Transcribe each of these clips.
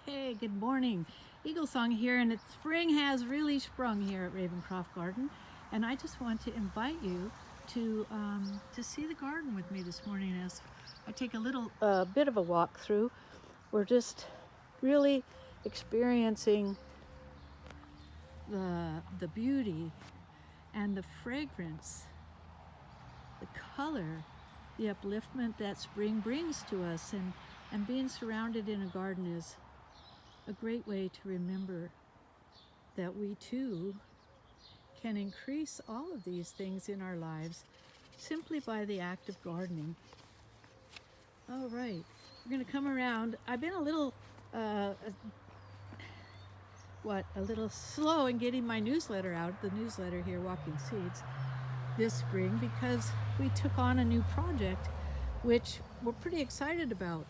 Okay, good morning. Eagle Song here, and spring has really sprung here at RavenCroft Garden, and I just want to invite you to see the garden with me this morning as I take a little bit of a walk through. We're just really experiencing the beauty and the fragrance, the color, the upliftment that spring brings to us, and being surrounded in a garden is a great way to remember that we too can increase all of these things in our lives simply by the act of gardening. All right, we're going to come around. I've been a little slow in getting my newsletter out, the newsletter here, Walking Seeds, this spring, because we took on a new project which we're pretty excited about.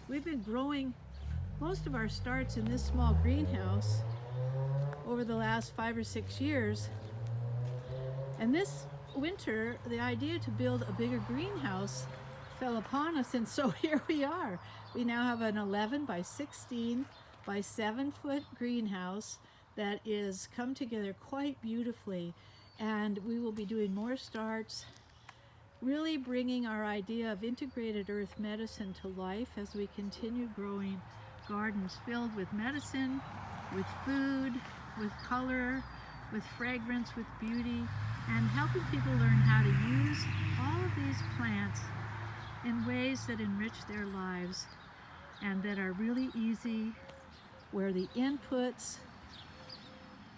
We've been growing most of our starts in this small greenhouse over the last 5 or 6 years, and this winter the idea to build a bigger greenhouse fell upon us, and so here we are. We now have an 11 by 16 by 7 foot greenhouse that is come together quite beautifully, and we will be doing more starts, really bringing our idea of integrated earth medicine to life as we continue growing gardens filled with medicine, with food, with color, with fragrance, with beauty, and helping people learn how to use all of these plants in ways that enrich their lives and that are really easy, where the inputs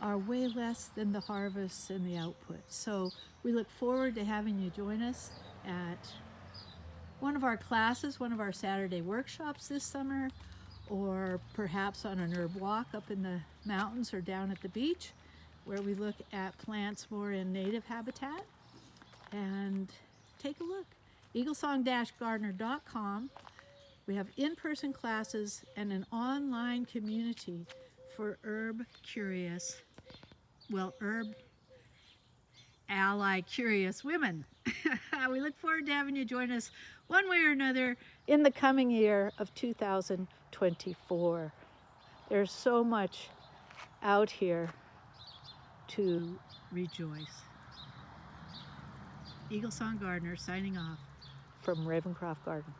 are way less than the harvests and the outputs. So we look forward to having you join us at one of our classes, one of our Saturday workshops this summer, or perhaps on an herb walk up in the mountains or down at the beach, where we look at plants more in native habitat. And take a look. eaglesong-gardener.com. We have in-person classes and an online community for herb ally curious women. We look forward to having you join us one way or another in the coming year of 2024. There's so much out here to rejoice. Eagle Song Gardener signing off from RavenCroft Garden.